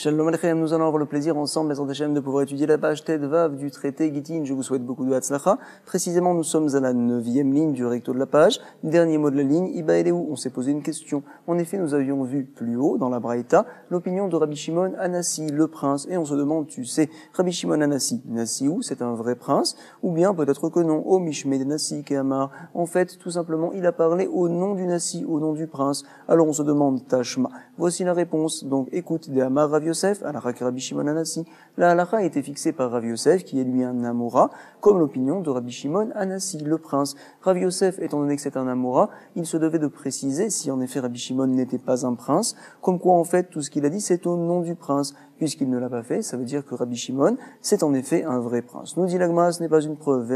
Shalom Aleichem, nous allons avoir le plaisir ensemble, Bezrat Hashem, de pouvoir étudier la page Tet Vav du traité Gittin. Je vous souhaite beaucoup de Hatzlacha. Précisément, nous sommes à la 9e ligne du recto de la page. Dernier mot de la ligne, Iba Eleu. On s'est posé une question. En effet, nous avions vu plus haut, dans la Braïta, l'opinion de Rabbi Shimon Anassi, le prince. Et on se demande, tu sais, Rabbi Shimon Anassi, Nassiou, c'est un vrai prince? Ou bien, peut-être que non, O Mishme de Nassi Kehamar. En fait, tout simplement, il a parlé au nom du Nassi, au nom du prince. Alors on se demande, Tashma. Voici la réponse. Donc, écoute, de Amar Rav Yosef, halakha que Rabbi Shimon Anassi. La halakha a été fixée par Rav Yosef, qui est lui un Amora, comme l'opinion de Rabbi Shimon Anassi, le prince. Rav Yosef, étant donné que c'est un Amora, il se devait de préciser si en effet Rabbi Shimon n'était pas un prince, comme quoi en fait tout ce qu'il a dit c'est au nom du prince. Puisqu'il ne l'a pas fait, ça veut dire que Rabbi Shimon, c'est en effet un vrai prince. Nous dit l'Agma, ce n'est pas une preuve.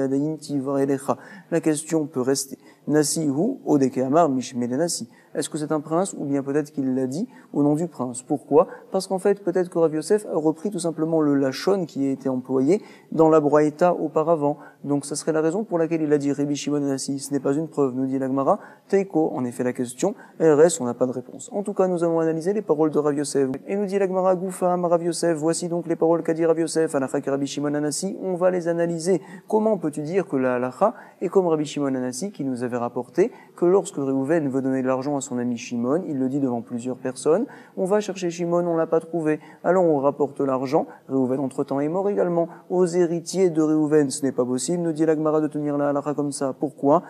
La question peut rester. Nasi hu, odeke amar mishmele nasi. Est-ce que c'est un prince ou bien peut-être qu'il l'a dit au nom du prince? Pourquoi? Parce qu'en fait, peut-être que Rav Yosef a repris tout simplement le lachon qui a été employé dans la Braïta auparavant. Donc, ça serait la raison pour laquelle il a dit Rabbi Shimon Anassi. Ce n'est pas une preuve, nous dit l'Agmara. Teiko, en effet, la question, elle reste, on n'a pas de réponse. En tout cas, nous allons analyser les paroles de Rav Yosef. Et nous dit l'Agmara, Goufam, Rav Yosef, voici donc les paroles qu'a dit Rav Yosef, halakha que Rabbi Shimon Anassi. On va les analyser. Comment peux-tu dire que la halakha est comme Rabbi Shimon Anassi qui nous avait rapporté que lorsque Réhouven veut donner de l'argent à son ami Shimon, il le dit devant plusieurs personnes, on va chercher Shimon, on l'a pas trouvé. Alors on rapporte l'argent, Réhouven entre-temps est mort également, aux héritiers de Réhouven. Ce n'est pas possible, nous dit l'Agmara de tenir la halakha comme ça. Pourquoi?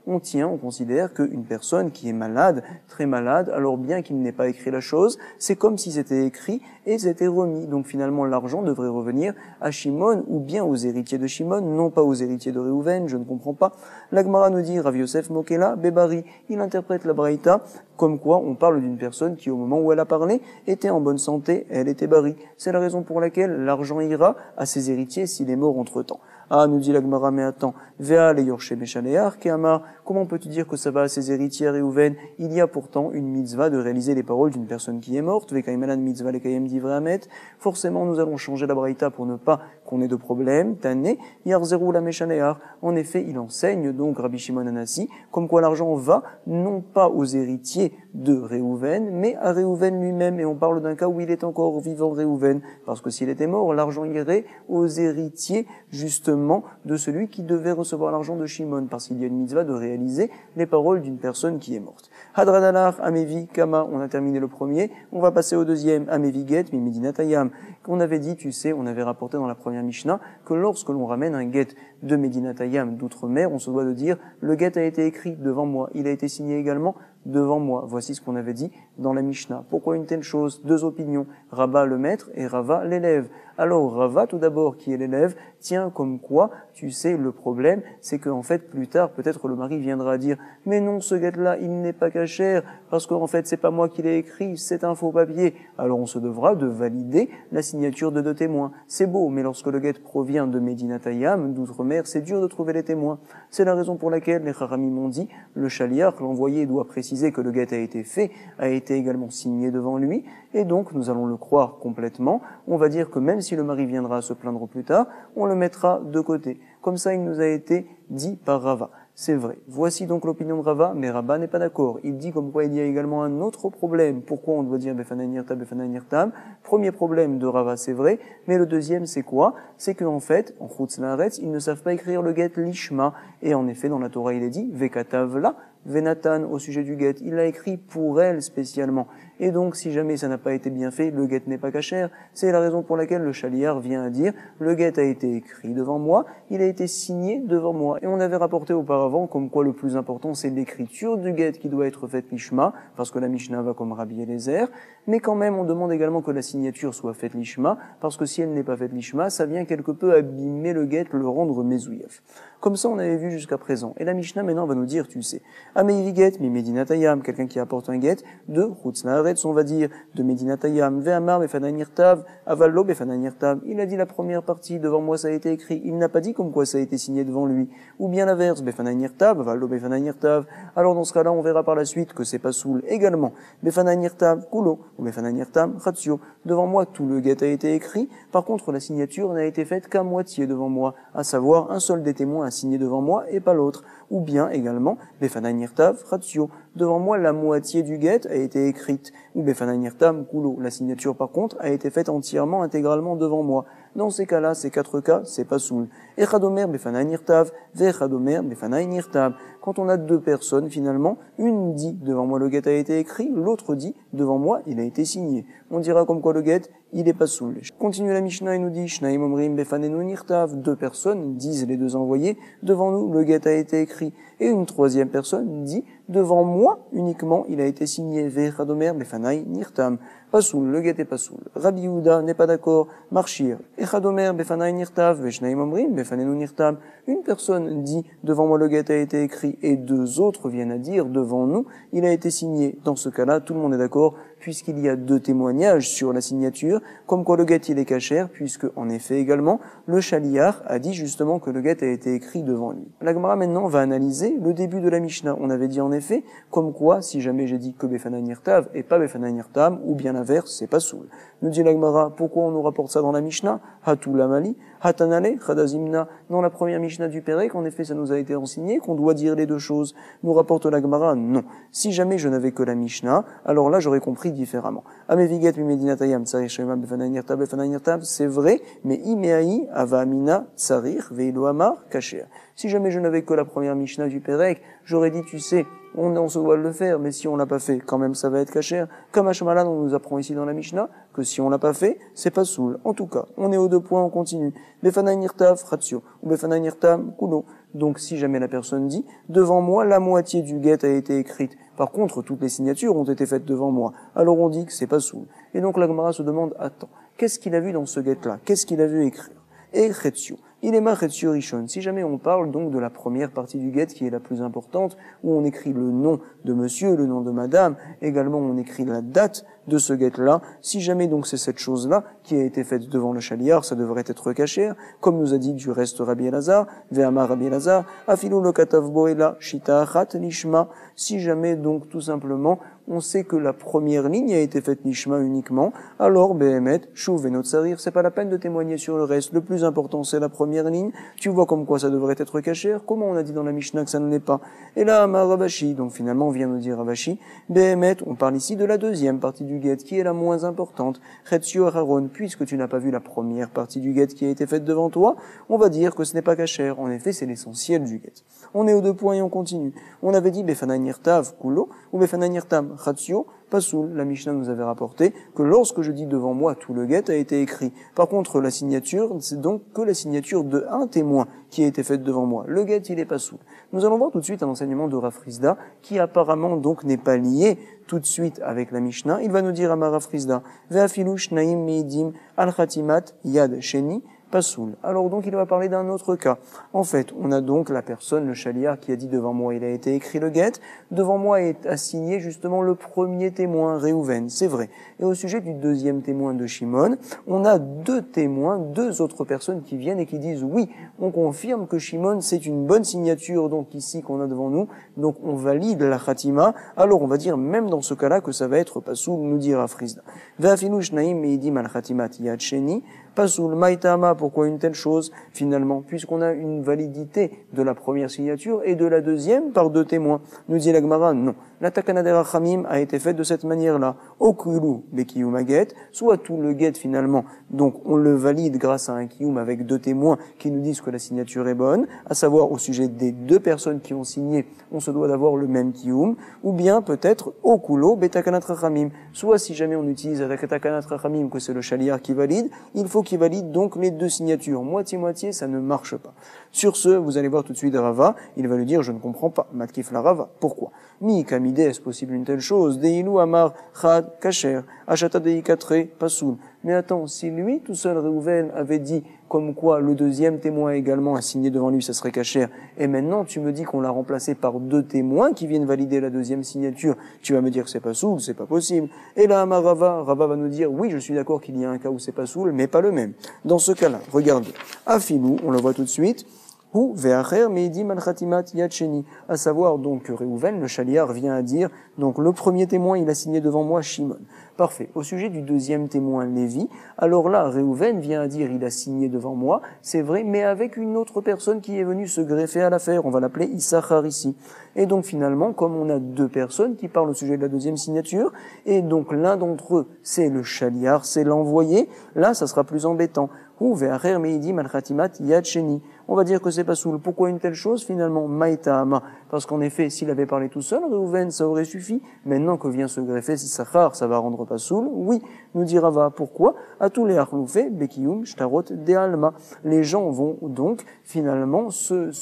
On tient, on considère qu'une personne qui est malade, très malade, alors bien qu'il n'ait pas écrit la chose, c'est comme si c'était écrit et c'était remis. Donc finalement l'argent devrait revenir à Shimon ou bien aux héritiers de Shimon, non pas aux héritiers de Réhouven, je ne comprends pas. L'Agmara nous dit, Rav Yosef Mokela, Bebari, il interprète la Braïta comme quoi on parle d'une personne qui au moment où elle a parlé était en bonne santé, elle était bari. C'est la raison pour laquelle l'argent ira à ses héritiers s'il est mort entre-temps. Ah, nous dit l'Agmara, mais attends, Vea le Yorche Meshalear, Kehamar, comment peux-tu dire que ça va à ses héritiers Réhouven? Il y a pourtant une mitzvah de réaliser les paroles d'une personne qui est morte, Vekaimalan mitzvah lekayem divrei hamet. Forcément, nous allons changer la Braïta pour ne pas qu'on ait de problème. Tané, Yarzeru la Meshalear. En effet, il enseigne donc Rabbi Shimon Anassi, comme quoi l'argent va non pas aux héritiers de Réhouven, mais à Réhouven lui-même. Et on parle d'un cas où il est encore vivant Réhouven, parce que s'il était mort, l'argent irait aux héritiers, justement, de celui qui devait recevoir l'argent de Shimon, parce qu'il y a une mitzvah de réaliser les paroles d'une personne qui est morte. Hadradalar, Amevi, Kama, on a terminé le premier, on va passer au deuxième, Amevi Get, Mimedinatayam. On avait dit, tu sais, on avait rapporté dans la première Mishnah, que lorsque l'on ramène un get de Medinatayam d'outre-mer, on se doit de dire, le get a été écrit devant moi, il a été signé également devant moi. Voici ce qu'on avait dit dans la Mishnah. Pourquoi une telle chose? Deux opinions. Rava le maître et Rava l'élève. Alors Rava tout d'abord qui est l'élève tient comme quoi, tu sais, le problème c'est qu'en fait plus tard peut-être le mari viendra dire mais non ce guet-là il n'est pas cachère parce qu'en fait c'est pas moi qui l'ai écrit, c'est un faux papier. Alors on se devra de valider la signature de deux témoins. C'est beau, mais lorsque le guet provient de Medinatayam, d'outre-mer, c'est dur de trouver les témoins. C'est la raison pour laquelle les Haramim m'ont dit le chaliar, l'envoyé doit préciser que le guet a été fait, a été également signé devant lui, et donc nous allons le croire complètement. On va dire que même si le mari viendra se plaindre plus tard, on le mettra de côté. Comme ça, il nous a été dit par Rava. C'est vrai. Voici donc l'opinion de Rava, mais Rava n'est pas d'accord. Il dit comme quoi il y a également un autre problème. Pourquoi on doit dire Befananirtam? Premier problème de Rava, c'est vrai, mais le deuxième, c'est quoi? C'est qu'en fait, en Chutz Laaretz, ils ne savent pas écrire le get lishma. Et en effet, dans la Torah, il est dit Vekatavla, Venatan, au sujet du get. Il l'a écrit pour elle spécialement. Et donc, si jamais ça n'a pas été bien fait, le get n'est pas cachère. C'est la raison pour laquelle le chaliar vient à dire, le get a été écrit devant moi, il a été signé devant moi. Et on avait rapporté auparavant comme quoi le plus important c'est l'écriture du get qui doit être faite lishma, parce que la Mishnah va comme Rabbi Eliezer, mais quand même on demande également que la signature soit faite lishma, parce que si elle n'est pas faite lishma, ça vient quelque peu abîmer le get, le rendre mezouïef. Comme ça on avait vu jusqu'à présent. Et la Mishnah maintenant va nous dire, tu sais, Ameivi get, mi Medinatayam, quelqu'un qui apporte un get de Chutz Laaretz, on va dire, de Medinatayam, Ve'amar befananirtav, avallo befananirtav. Il a dit la première partie, devant moi ça a été écrit, il n'a pas dit comme quoi ça a été signé devant lui. Ou bien l'inverse, befananirtav, avallo befananirtav. Alors dans ce cas-là, on verra par la suite que c'est pas soul également. Befananirtav, kulo, ou befananirtav, ratio. Devant moi, tout le get a été écrit. Par contre, la signature n'a été faite qu'à moitié devant moi, à savoir un seul des témoins a signé devant moi et pas l'autre. Ou bien également, befananirtav, ratio. devant moi la moitié du get a été écrite. Ou befanai nirtam kulo. La signature par contre a été faite entièrement, intégralement devant moi. Dans ces cas-là, ces 4 cas, c'est pas soul. Echadomer befanai nirtav, vechadomer befanai nirtab. Quand on a 2 personnes, finalement, une dit devant moi le get a été écrit, l'autre dit devant moi il a été signé. On dira comme quoi le get, il est pas soul. Continue la Mishnah et nous dit, Shnaim omrim befanenu nirtav. 2 personnes disent les 2 envoyés, devant nous le get a été écrit. Et une 3e personne dit, devant moi uniquement il a été signé. Vechadomer befanai nirtam. Pas soul, le get est pas soul. Rabbi Yehuda n'est pas d'accord. Marchir. Echadomer befanai nirtav, veshnaim omrim befanenu nirtam. Une personne dit, devant moi le get a été écrit, et 2 autres viennent à dire, devant nous, il a été signé. Dans ce cas-là, tout le monde est d'accord, puisqu'il y a 2 témoignages sur la signature, comme quoi le get il est cachère, puisque, en effet également, le shaliach a dit justement que le get a été écrit devant lui. La Gemara maintenant va analyser le début de la Mishnah. On avait dit en effet, comme quoi, si jamais j'ai dit que befanai nirtav et pas befanai nirtam, ou bien l'inverse, c'est pas soul. Nous dit la Gemara, pourquoi on nous rapporte ça dans la Mishnah? Hatu lamali, hatanale, chadazimna. Dans la première Mishnah du Pérec, en effet, ça nous a été enseigné qu'on doit dire les 2 choses. Nous rapporte la Gemara, non. Si jamais je n'avais que la Mishnah, alors là, j'aurais compris différemment. Ameviget mimedinatayam tsarir shema befanai nirtab, c'est vrai, mais imeahi avamina tsarir veilu amar kasher. Si jamais je n'avais que la première Mishnah du Pérec, j'aurais dit, tu sais, on se doit le faire, mais si on l'a pas fait, quand même ça va être kasher. Comme Hashmalan, on nous apprend ici dans la Mishnah, que si on l'a pas fait, c'est pas soul. En tout cas, on est aux 2 points, on continue. Befanai nirtav ratio, ou befanai nirtam kulo. Donc si jamais la personne dit, devant moi, la moitié du get a été écrite. Par contre, toutes les signatures ont été faites devant moi. Alors on dit que c'est pas soul. Et donc la Gemara se demande, attends, qu'est-ce qu'il a vu dans ce get-là? Qu'est-ce qu'il a vu écrire? Et Chetio. Il est ma Chetio Rishon. Si jamais on parle donc de la première partie du get qui est la plus importante, où on écrit le nom de monsieur, le nom de madame, également on écrit la date de ce get-là. Si jamais donc c'est cette chose-là qui a été faite devant le shaliar, ça devrait être cachère, comme nous a dit du reste Rabbi Elazar, Ve'amar Rabbi Elazar, Afilu lo katav boela, shita achat nishma. Si jamais donc tout simplement on sait que la première ligne a été faite nishma uniquement, alors behemet, shuv venot sarir, c'est pas la peine de témoigner sur le reste. Le plus important c'est la première ligne. Tu vois comme quoi ça devrait être cachère. Comment on a dit dans la Mishnah que ça ne l'est pas? Et là, Amar Ravashi, donc finalement on vient nous dire Ravashi, behemet, on parle ici de la deuxième partie du get qui est la moins importante. Chetio Haron, puisque tu n'as pas vu la première partie du get qui a été faite devant toi, on va dire que ce n'est pas cachère. En effet, c'est l'essentiel du get. On est aux 2 points et on continue. On avait dit befanai nirtav kulo ou befanai nirtam chatio pasoul. La Mishnah nous avait rapporté que lorsque je dis devant moi, tout le get a été écrit. Par contre, la signature, c'est donc que la signature de un témoin qui a été faite devant moi. Le get, il est pasoul. Nous allons voir tout de suite un enseignement de Rav Frisda qui apparemment donc n'est pas lié tout de suite avec la Mishnah. Il va nous dire à Rav Frisda, ve'afilu shnaim meidim al khatimat yad sheni pasoul. Alors donc il va parler d'un autre cas. En fait, on a donc la personne, le shaliar, qui a dit devant moi, il a été écrit le get. Devant moi est assigné justement le premier témoin, Réhouven, c'est vrai. Et au sujet du deuxième témoin de Shimon, on a 2 témoins, 2 autres personnes qui viennent et qui disent oui, on confirme que Shimon c'est une bonne signature donc ici qu'on a devant nous, donc on valide la khatima. Alors on va dire même dans ce cas-là que ça va être pasoul, nous dira Frisda. Ve'afilu shnaim meidim al khatimat yad sheni pasoul maitama. Pourquoi une telle chose finalement, puisqu'on a une validité de la première signature et de la deuxième par 2 témoins? Nous dit la Gemara, non. La takana de Rachamim a été faite de cette manière-là. Okulu bekiyum get, soit tout le get finalement, donc on le valide grâce à un kiyum avec 2 témoins qui nous disent que la signature est bonne, à savoir au sujet des 2 personnes qui ont signé, on se doit d'avoir le même kiyum, ou bien peut-être okulo betakanat Rachamim, soit si jamais on utilise la takanat Rachamim que c'est le shaliar qui valide, il faut qu'il valide donc les 2 signatures. Moitié-moitié, ça ne marche pas. Sur ce, vous allez voir tout de suite Rava, il va lui dire, je ne comprends pas. Matkif la Rava. Pourquoi? Mi kamide, est-ce possible une telle chose? Deilu amar chad kasher, achata deikatre pasoul. Mais attends, si lui, tout seul, Réhouven, avait dit comme quoi le deuxième témoin également a signé devant lui, ça serait kasher, et maintenant tu me dis qu'on l'a remplacé par 2 témoins qui viennent valider la deuxième signature, tu vas me dire que c'est pas soul, c'est pas possible. Et là, Amar Rava, Rava va nous dire, oui, je suis d'accord qu'il y a un cas où c'est pas soul, mais pas le même. Dans ce cas-là, regardez, Afilou, on le voit tout de suite, ou ve'acher meidim al khatimat yad sheni, à savoir donc que Réhouven, le shaliar, vient à dire, donc le premier témoin, il a signé devant moi Shimon. Parfait. Au sujet du deuxième témoin, Lévi, alors là, Réhouven vient à dire, il a signé devant moi, c'est vrai, mais avec une autre personne qui est venue se greffer à l'affaire. On va l'appeler Issachar ici. Et donc finalement, comme on a deux personnes qui parlent au sujet de la deuxième signature, et donc l'un d'entre eux, c'est le chaliar, c'est l'envoyé, là, ça sera plus embêtant. Ou ve'acher meidi malchatimat yad sheni. On va dire que c'est pas soul. Pourquoi une telle chose finalement? Maïtama. Parce qu'en effet, s'il avait parlé tout seul, Réhouven, ça aurait suffi. Maintenant que vient se greffer Issachar, ça va rendre pas soul. Oui, nous dit Rava. Pourquoi? À tous les harloufés, bekiyum, shtarot, de alma. Les gens vont donc, finalement,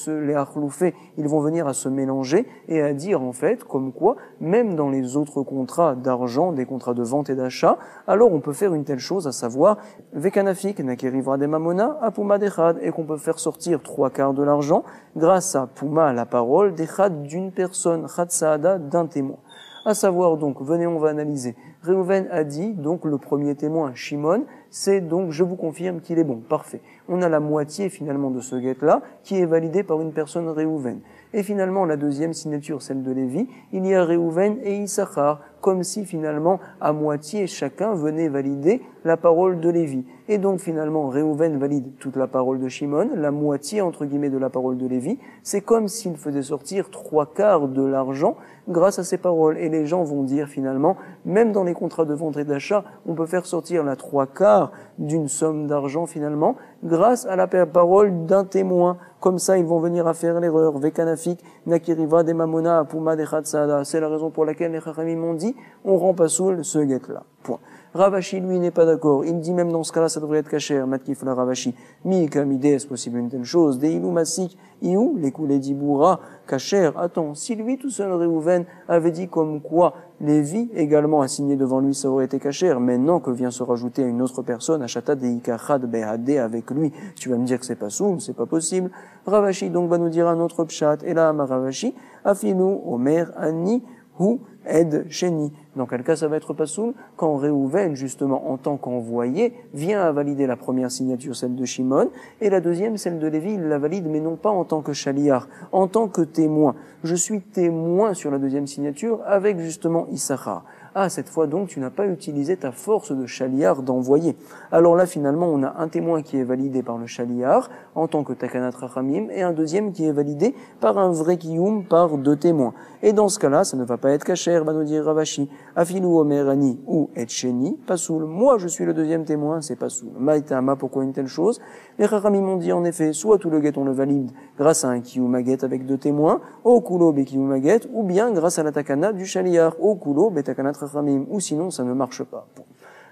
les harloufés, ils vont venir à se mélanger et à dire en fait, comme quoi, même dans les autres contrats d'argent, des contrats de vente et d'achat, alors on peut faire une telle chose, à savoir, vekanafik, nakerivra de mamona, apuma dechad, et qu'on peut faire sortir 3/4 de l'argent grâce à Puma, la parole, d'echad d'une personne, chad saada, d'un témoin. À savoir donc, venez, on va analyser. Réhouven a dit, donc le premier témoin, Shimon, c'est donc, je vous confirme qu'il est bon, parfait. On a la moitié finalement de ce guet-là qui est validé par une personne Réhouven. Et finalement, la deuxième signature, celle de Lévi, il y a Réhouven et Issachar, comme si finalement, à moitié, chacun venait valider la parole de Lévi. Et donc finalement, Réhouven valide toute la parole de Shimon, la moitié, entre guillemets, de la parole de Lévi. C'est comme s'il faisait sortir 3/4 de l'argent grâce à ces paroles. Et les gens vont dire finalement, même dans les contrats de vente et d'achat, on peut faire sortir la 3/4 d'une somme d'argent finalement, grâce à la parole d'un témoin. Comme ça, ils vont venir à faire l'erreur. Vekanafik, nakiriva de mamona, apuma de chatsada. C'est la raison pour laquelle les chachamim m'ont dit, on rend pas soul ce guet-là. Point. Ravashi, lui, n'est pas d'accord. Il dit même dans ce cas-là, ça devrait être kasher. Matkif la Ravashi. Mi, comme idée, est-ce possible une telle chose? Deilou masik, iou, les coulées d'Iboura, kasher. Attends, si lui, tout seul, Réhouven, avait dit comme quoi Lévi également a signé devant lui, ça aurait été kasher. Maintenant que vient se rajouter une autre personne, achata de ikachad behadé avec lui, tu vas me dire que c'est pas soum, c'est pas possible. Ravashi, donc, va nous dire un autre pshat. Et là, ma Ravashi, afilou, omer, ani, hu, ed, sheni. Dans quel cas ça va être pas soul? Quand Réhouven, justement, en tant qu'envoyé, vient à valider la première signature, celle de Shimon, et la deuxième, celle de Lévi, il la valide, mais non pas en tant que chaliar, en tant que témoin. Je suis témoin sur la deuxième signature avec, justement, Issachar. Ah, cette fois donc, tu n'as pas utilisé ta force de chaliar d'envoyer. Alors là, finalement, on a un témoin qui est validé par le chaliar, en tant que takanat rachamim, et un deuxième qui est validé par un vrai kiyum, par deux témoins. Et dans ce cas-là, ça ne va pas être kasher, va nous dire Ravashi. Afilou omerani ou etcheni, pasoul. Moi, je suis le deuxième témoin, c'est pasoul. Maïtama, pourquoi une telle chose? Les rachamim m'ont dit, en effet, soit tout le guet on le valide grâce à un kiyum aget avec deux témoins, au kulo be kiyum aget, ou bien grâce à la takana du chaliar, au kulo be takanat rachamim, ou sinon ça ne marche pas. Bon.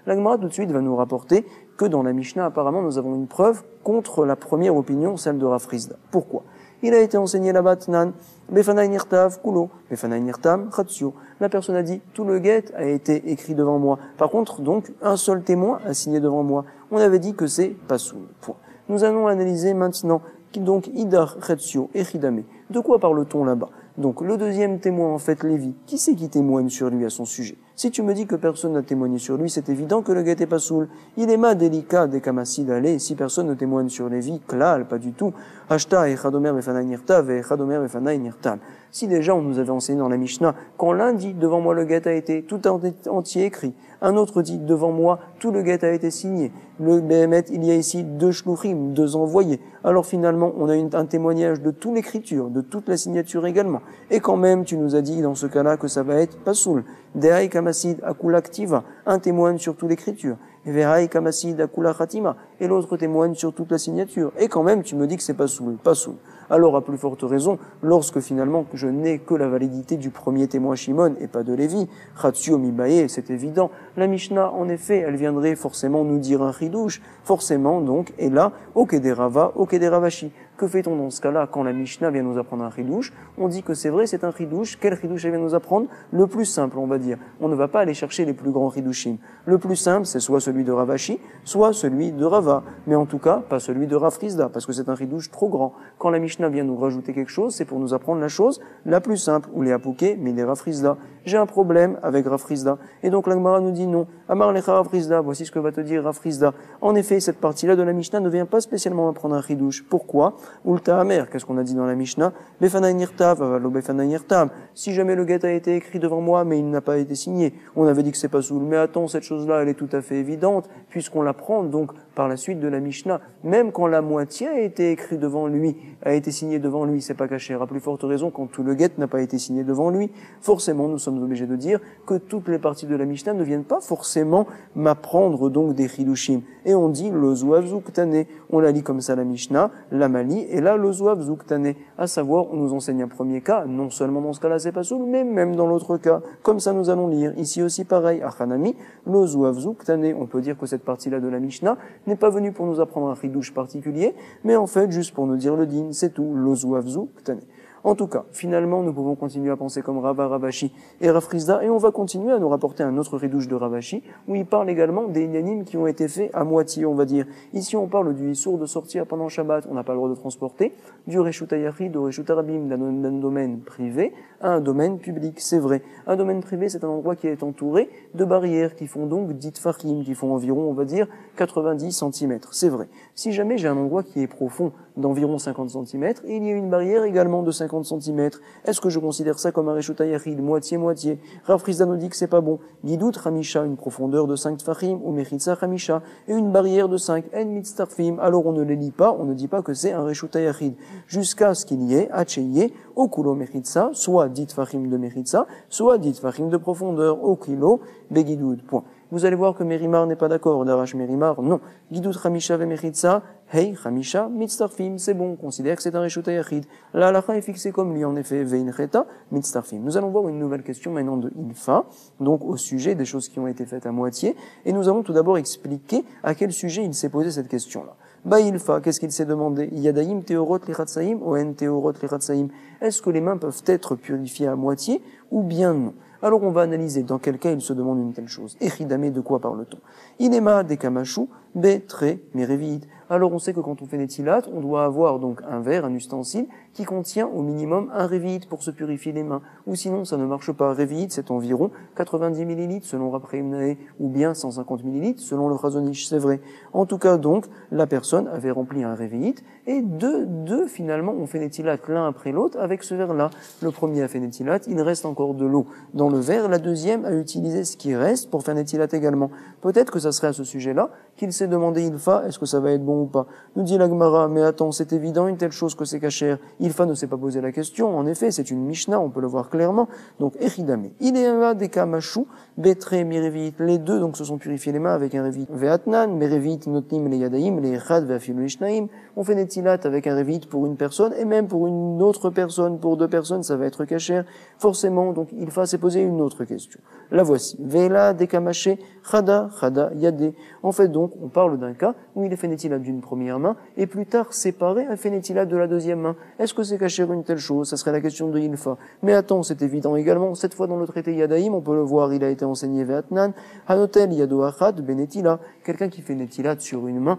La Gemara tout de suite va nous rapporter que dans la Mishnah, apparemment, nous avons une preuve contre la première opinion, celle de Rav Frisda. Pourquoi? Il a été enseigné là-bas, Tnan, Befanai Nirtav, Kulo, Befanai Nirtam, Khatsio. La personne a dit, tout le guet a été écrit devant moi. Par contre, donc, un seul témoin a signé devant moi. On avait dit que c'est Pasoul. Point. Nous allons analyser maintenant, donc, Idar, Khatsio et Chidame. De quoi parle-t-on là-bas? Donc, le deuxième témoin, en fait, Lévi, qui c'est qui témoigne sur lui à son sujet? Si tu me dis que personne n'a témoigné sur lui, c'est évident que le guet est pas soul. Il est ma délicat des kamassid allez, si personne ne témoigne sur Lévi, klal, pas du tout. Hashta et chadomer befanai nirtav et chadomer befanai nirtal. Si déjà on nous avait enseigné dans la Mishnah, quand l'un dit devant moi le guet a été tout entier écrit, un autre dit devant moi tout le guet a été signé, le Behemet, il y a ici deux shluchim, deux envoyés. Alors finalement, on a un témoignage de toute l'écriture, de toute la signature également. Et quand même, tu nous as dit dans ce cas-là que ça va être pasoul. Dehaï kamasid akula ktiva, un témoigne sur toute l'écriture. Vehaï kamasid akula khatima, et l'autre témoigne sur toute la signature. Et quand même, tu me dis que c'est pasoul, pasoul. Alors, à plus forte raison, lorsque finalement je n'ai que la validité du premier témoin Shimon et pas de Lévi, Chatzio mibaye, c'est évident. La Mishnah, en effet, elle viendrait forcément nous dire un chidouche, forcément donc, et là, ok des Rava, ok des Ravashi. Que fait-on dans ce cas-là quand la Mishnah vient nous apprendre un chidouche? On dit que c'est vrai, c'est un chidouche. Quel chidouche elle vient nous apprendre? Le plus simple, on va dire. On ne va pas aller chercher les plus grands chidouchim. Le plus simple, c'est soit celui de Ravashi, soit celui de Rava. Mais en tout cas, pas celui de Rav Frisda, parce que c'est un chidouche trop grand. Quand la Mishnah vient nous rajouter quelque chose, c'est pour nous apprendre la chose la plus simple, ou les apouké, mais les Rav Frisda. j'ai un problème avec Rav Frisda. Et donc la Gemara nous dit non. Amar lecha Rav Frisda, voici ce que va te dire Rav Frisda. En effet, cette partie-là de la Mishnah ne vient pas spécialement apprendre un chidouche. Pourquoi? Ulta Amer, qu'est-ce qu'on a dit dans la Mishnah? Befanay nirtav, avalo befanay nirtav. Si jamais le get a été écrit devant moi, mais il n'a pas été signé, on avait dit que c'est pas soul. Mais attends, cette chose-là, elle est tout à fait évidente, puisqu'on l'apprend donc par la suite de la Mishnah. Même quand la moitié a été écrit devant lui, a été signé devant lui, c'est pas caché. À plus forte raison, quand tout le get n'a pas été signé devant lui, forcément, nous sommes obligés de dire que toutes les parties de la Mishnah ne viennent pas forcément m'apprendre donc des chidushim. Et on dit le zoav zuktane. On la lit comme ça la Mishnah, la Mali, et là le zoav zuktane. À savoir, on nous enseigne un premier cas, non seulement dans ce cas-là c'est pas soul, mais même dans l'autre cas. Comme ça nous allons lire. Ici aussi pareil, Achanami, le zoav zuktane. On peut dire que cette partie-là de la Mishnah n'est pas venue pour nous apprendre un chidouche particulier, mais en fait juste pour nous dire le din, c'est tout, le zoav zuktane. En tout cas, finalement, nous pouvons continuer à penser comme Rava, Ravashi et Rav Frisda, et on va continuer à nous rapporter un autre ridouche de Ravashi, où il parle également des inyanim qui ont été faits à moitié, on va dire. Ici, on parle du issour de sortir pendant Shabbat, on n'a pas le droit de transporter, du Reshuta Yachid au Reshuta Rabim, d'un domaine privé à un domaine public, c'est vrai. Un domaine privé, c'est un endroit qui est entouré de barrières qui font donc 10 tfachim, qui font environ, on va dire, 90 cm, c'est vrai. Si jamais j'ai un endroit qui est profond d'environ 50 cm, et il y a une barrière également de 50 cm. Est-ce que je considère ça comme un Reshuta Yachid, moitié-moitié? Rav Frisda nous dit que c'est pas bon. Gidout Hamisha, une profondeur de 5 tfachim, ou Mechitza Hamisha, et une barrière de 5, En Mitztarfim. Alors on ne les lit pas, on ne dit pas que c'est un Reshuta Yachid. Jusqu'à ce qu'il y ait, Hacheye, au kulo Mechitza, soit 10 tfachim de Mechitza, soit 10 tfachim de profondeur, au kilo, Begidoud. Point. Vous allez voir que Merimar n'est pas d'accord, Darash Merimar, non. Gidout Hamisha ve Mechitza, Hey, Hamisha, Mitztarfim, c'est bon, on considère que c'est un Reshuta Yachid. La halakha est fixée comme lui, en effet, Vein Cheta, Mitztarfim. Nous allons voir une nouvelle question maintenant de Ilfa, donc au sujet des choses qui ont été faites à moitié, et nous allons tout d'abord expliquer à quel sujet il s'est posé cette question-là. Bah Ilfa, qu'est-ce qu'il s'est demandé? Yadaim teorot lechatsaim ou en teorot lechatsaim? Est-ce que les mains peuvent être purifiées à moitié ou bien non? Alors on va analyser dans quel cas il se demande une telle chose. Echidame, de quoi parle-t-on? Inema de kamashu, betre merevit. Alors on sait que quand on fait netilat, on doit avoir donc un verre, un ustensile, qui contient au minimum un revit pour se purifier les mains. Ou sinon ça ne marche pas. Revit, c'est environ 90 ml selon Rapreimnae, ou bien 150 ml selon le Chazonish, c'est vrai. En tout cas donc, la personne avait rempli un revit, et deux finalement ont fait netilat l'un après l'autre avec ce verre-là. Le premier a fait netilat, il reste encore de l'eau dans le verre, la deuxième a utilisé ce qui reste pour faire netilat également. Peut-être que ça serait à ce sujet-là qu'il s'est demandé Ilfa, est-ce que ça va être bon ou pas? Nous dit la Gemara, mais attends, c'est évident une telle chose que c'est cachère. Ilfa ne s'est pas posé la question, en effet, c'est une Mishnah, on peut le voir clairement. Donc, Echidame. Idema de kamashu, betre mirevit. Les deux, donc, se sont purifiés les mains avec un revit. Veatnan, merevit notnim le yadaim, le echad veafilu lishnaim. On fait netilat avec un revit pour une personne, et même pour une autre personne, pour deux personnes, ça va être cachère. Forcément, donc, Ilfa s'est posé une autre question. La voici. Vela de kamaché, chada, yade. En fait, donc, on parle d'un cas où il est fait netilat d'une première main, et plus tard, séparé, a fait netilat de la deuxième main. Est-ce que c'est cacher une telle chose? Ça serait la question de Ilfa. Mais attends, c'est évident également. Cette fois, dans le traité Yadaïm, on peut le voir, il a été enseigné Veatnan, Hanotel Yado Achad Benetila. Quelqu'un qui fait netilat sur une main,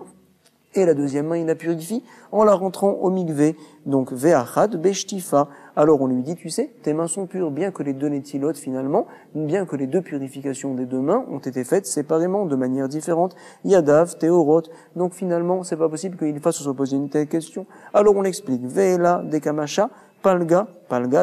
et la deuxième main, il la purifie en la rentrant au mikvé. Donc, ve'achad beshtifa. Alors, on lui dit, tu sais, tes mains sont pures, bien que les deux netilotes, finalement, bien que les deux purifications des deux mains ont été faites séparément, de manière différente. Yadav, teorot. Donc, finalement, c'est pas possible qu'il fasse se poser une telle question. Alors, on l'explique. Ve'ela dekamasha. Palga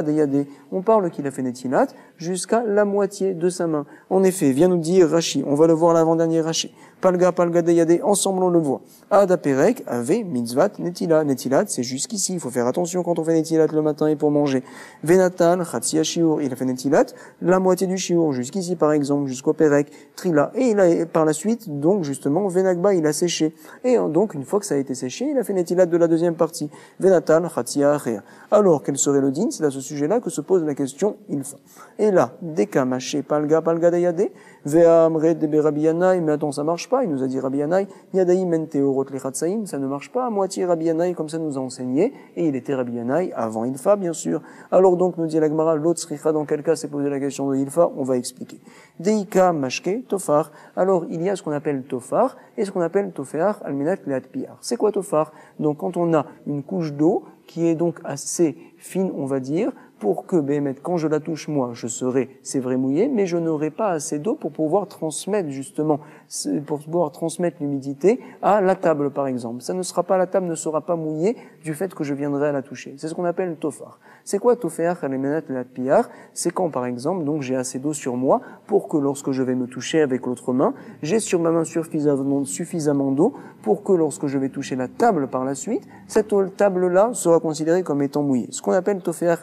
de Yadé. On parle qu'il a fait netilat jusqu'à la moitié de sa main. En effet, vient nous dire Rashi, on va le voir l'avant-dernier Rashi. Palga de Yadé, ensemble on le voit. Ada Perek avait mitzvat netila. Netilat, c'est jusqu'ici. Il faut faire attention quand on fait netilat le matin et pour manger. Venatal, Chatsia Shiur. Il a fait netilat la moitié du Shiur, jusqu'ici par exemple, jusqu'au Perek. Trila. Et il a, par la suite, donc justement, Venagba, il a séché. Et donc, une fois que ça a été séché, il a fait netilat de la deuxième partie. Venatal, Chatsia Acher. Alors, quel serait le din? C'est à ce sujet-là que se pose la question Ilfa. Et là, Deka Maché Palga de Yadé, Vea Amre de Rabbi Yanaï, mais attends, ça marche pas, il nous a dit Rabbi Yanaï, Yadaïm en Teorot Lechatsaïm, ça ne marche pas à moitié Rabbi Yanaï comme ça nous a enseigné, et il était Rabbi Yanaï avant Ilfa, bien sûr. Alors donc, nous dit la Gemara, l'autre Sricha, dans quel cas s'est posé la question de Ilfa, on va expliquer. Deika Mashke Tofar. Alors, il y a ce qu'on appelle Tofar, et ce qu'on appelle Tofear, Alminat Leat Piar. C'est quoi Tofar? Donc, quand on a une couche d'eau, qui est donc assez fine, on va dire, pour que, quand je la touche moi, je serai, c'est vrai, mouillé, mais je n'aurai pas assez d'eau pour pouvoir transmettre justement, pour pouvoir transmettre l'humidité à la table par exemple. La table ne sera pas mouillée du fait que je viendrai à la toucher. C'est ce qu'on appelle tofar. C'est quoi tofar? C'est quand par exemple, donc j'ai assez d'eau sur moi pour que lorsque je vais me toucher avec l'autre main, j'ai sur ma main suffisamment d'eau pour que lorsque je vais toucher la table par la suite, cette table-là sera considérée comme étant mouillée. Ce qu'on appelle tofar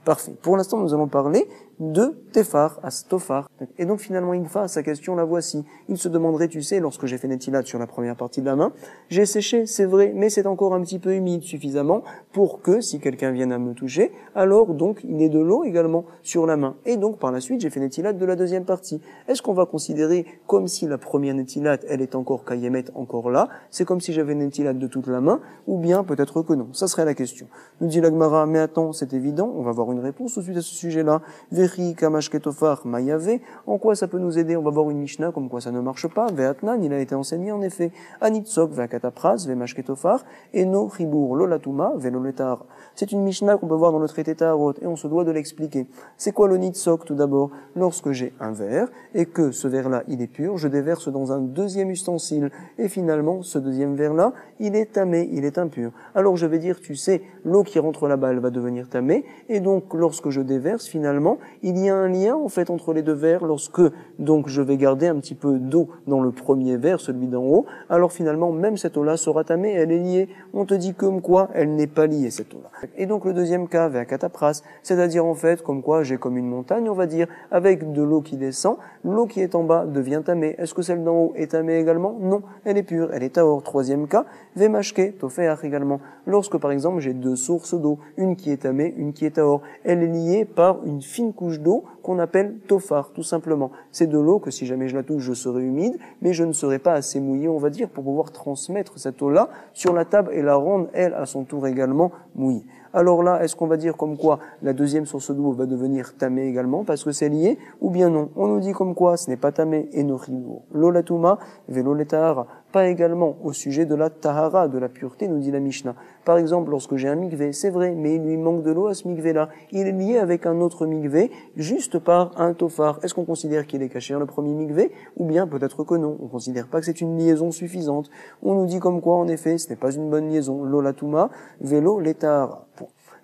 Parfait. Pour l'instant, nous allons parler de Tefar, Astofar. Et donc finalement, Infa, sa question la voici. Il se demanderait, tu sais, lorsque j'ai fait Netilat sur la première partie de la main, j'ai séché, c'est vrai, mais c'est encore un petit peu humide suffisamment pour que, si quelqu'un vient à me toucher, alors donc il y ait de l'eau également sur la main. Et donc par la suite, j'ai fait Netilat de la deuxième partie. Est-ce qu'on va considérer comme si la première Netilat, elle est encore Kayemet, encore là, c'est comme si j'avais Netilat de toute la main, ou bien peut-être que non. Ça serait la question. Nous dit la Gemara, mais attends, c'est évident, on va voir une réponse tout de suite à ce sujet-là. Veri kamash ketofar mayave. En quoi ça peut nous aider? On va voir une Mishnah comme quoi ça ne marche pas. Ve'atnan, il a été enseigné en effet. Anitzok ve'akatapras ve'mash ketofar eno chibur lolatuma ve'loletar. C'est une Mishnah qu'on peut voir dans le traité Taharot et on se doit de l'expliquer. C'est quoi le nitzok tout d'abord? Lorsque j'ai un verre et que ce verre-là il est pur, je déverse dans un deuxième ustensile et finalement ce deuxième verre-là il est tamé, il est impur. Alors je vais dire, tu sais, l'eau qui rentre là-bas elle va devenir tamée et donc lorsque je déverse finalement il y a un lien en fait entre les deux verres. Lorsque donc je vais garder un petit peu d'eau dans le premier verre, celui d'en haut, alors finalement même cette eau-là sera tamée, elle est liée. On te dit comme quoi elle n'est pas liée cette eau-là. Et donc le deuxième cas, ve'akatapras, c'est-à-dire en fait comme quoi j'ai comme une montagne, on va dire, avec de l'eau qui descend, l'eau qui est en bas devient tamée. Est-ce que celle d'en haut est tamée également? Non, elle est pure, elle est tahor. Troisième cas, ve'mashke tofeach également. Lorsque par exemple j'ai deux sources d'eau, une qui est tamée, une qui est tahor, elle est liée par une fine couche d'eau qu'on appelle tofar, tout simplement. C'est de l'eau que si jamais je la touche, je serai humide, mais je ne serai pas assez mouillé, on va dire, pour pouvoir transmettre cette eau-là sur la table et la rendre, elle, à son tour également mouillée. Alors là, est-ce qu'on va dire comme quoi la deuxième source d'eau va devenir tamée également parce que c'est lié, ou bien non? On nous dit comme quoi ce n'est pas tamé et nochivo. Lolatuma, veloletahara. Pas également au sujet de la tahara, de la pureté, nous dit la Mishnah. Par exemple, lorsque j'ai un mikvé, c'est vrai, mais il lui manque de l'eau à ce mikvé-là. Il est lié avec un autre mikvé, juste par un tofar. Est-ce qu'on considère qu'il est caché dans le premier mikvé? Ou bien peut-être que non. On considère pas que c'est une liaison suffisante. On nous dit comme quoi, en effet, ce n'est pas une bonne liaison. Lolatuma, velo letahara.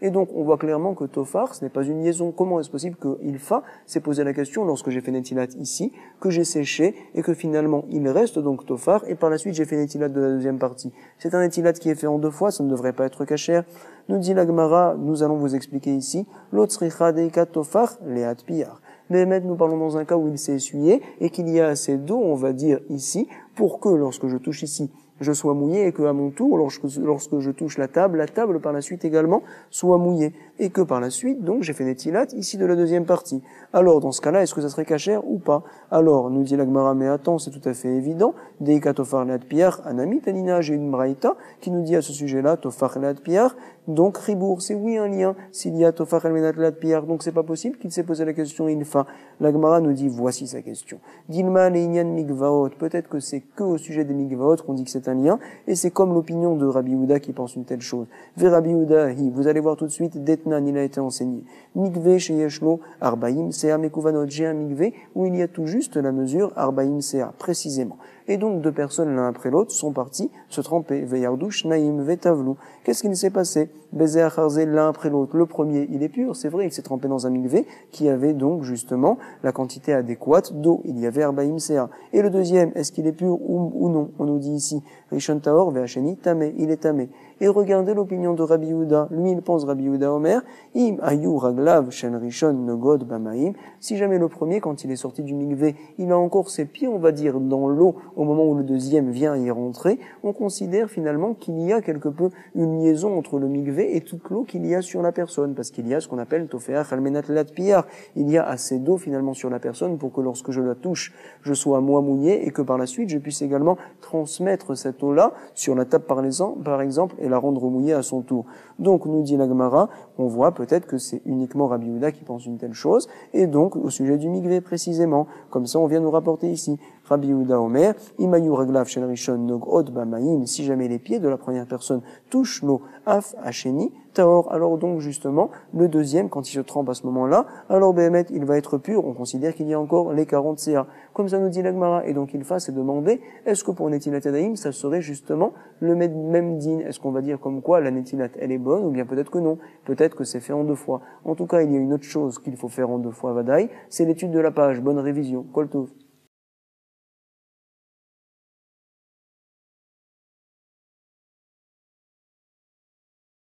Et donc, on voit clairement que tofar, ce n'est pas une liaison. Comment est-ce possible que ilfa s'est posé la question lorsque j'ai fait netilat ici, que j'ai séché, et que finalement, il reste donc tofar, et par la suite, j'ai fait netilat de la deuxième partie. C'est un netilat qui est fait en deux fois, ça ne devrait pas être cachère. Nous dit la Gemara, nous allons vous expliquer ici, l'otsricha deika tofar leat piyar. Mais nous parlons dans un cas où il s'est essuyé, et qu'il y a assez d'eau, on va dire ici, pour que lorsque je touche ici, je sois mouillé et que à mon tour, lorsque je touche la table par la suite également soit mouillée. Et que par la suite, donc, j'ai fait netilat ici de la deuxième partie. Alors, dans ce cas-là, est-ce que ça serait cachère ou pas? Alors, nous dit la Gemara, mais attends, c'est tout à fait évident. Deika tofar leat piyar, anami tanina, j'ai une braïta qui nous dit à ce sujet-là, tofar leat piyar, donc ribour, c'est oui un lien. S'il y a tofar leat piyar, donc c'est pas possible qu'il s'est posé la question ilfa. La Gemara nous dit, voici sa question. Dilma leinyan migvaot, peut-être que c'est que au sujet des migvaot qu'on dit que c'est un lien, et c'est comme l'opinion de Rabbi Yehuda qui pense une telle chose. Ve Rabbi Yehuda, vous allez voir tout de suite, Detnan, il a été enseigné. Mikve chez Yeshlo, Arbaim Sea Mekuvanot, j'ai un mikve où il y a tout juste la mesure Arbaim Sea, précisément. Et donc deux personnes l'un après l'autre sont partis se tremper. Veyardouch Naïm Vetavlou. Qu'est-ce qu'il s'est passé? Bézé Acharze l'un après l'autre. Le premier, il est pur, c'est vrai, il s'est trempé dans un mikvé qui avait donc justement la quantité adéquate d'eau. Il y avait Arbaim Sea. Et le deuxième, est-ce qu'il est pur ou non? On nous dit ici, Rishon Taor Veacheni Tamé, il est tamé. Et regardez l'opinion de Rabbi Yehuda. Lui, il pense Rabbi Yehuda Omer, Im Ayu Raglav Shen Rishon Nogod Bamaim. Si jamais le premier, quand il est sorti du mikvé, il a encore ses pieds, on va dire, dans l'eau, au moment où le deuxième vient y rentrer, on considère finalement qu'il y a quelque peu une liaison entre le mikvé et toute l'eau qu'il y a sur la personne, parce qu'il y a ce qu'on appelle tofeach almenat lat piyar. Il y a assez d'eau finalement sur la personne pour que lorsque je la touche, je sois moi mouillé et que par la suite je puisse également transmettre cette eau-là sur la table par exemple et la rendre mouillée à son tour. Donc nous dit la Gemara, on voit peut-être que c'est uniquement Rabbi Yehuda qui pense une telle chose, et donc au sujet du mikvé précisément, comme ça on vient nous rapporter ici. Rabbi Yehuda Omer, Imayu Raglav Shen Rishon Nogod Bamaim, si jamais les pieds de la première personne touchent l'eau, Af Hacheni, tahor. Alors donc justement, le deuxième, quand il se trempe à ce moment-là, alors Béhémet, il va être pur, on considère qu'il y a encore les 40 CA. Comme ça nous dit l'Agmara, et donc il va se demander, est-ce que pour Netilat Yadayim, ça serait justement le même din? Est-ce qu'on va dire comme quoi la Netilat, elle est bonne, ou bien peut-être que non? Peut-être que c'est fait en 2 fois. En tout cas, il y a une autre chose qu'il faut faire en 2 fois, Vadaï, c'est l'étude de la page. Bonne révision. Kol Tov.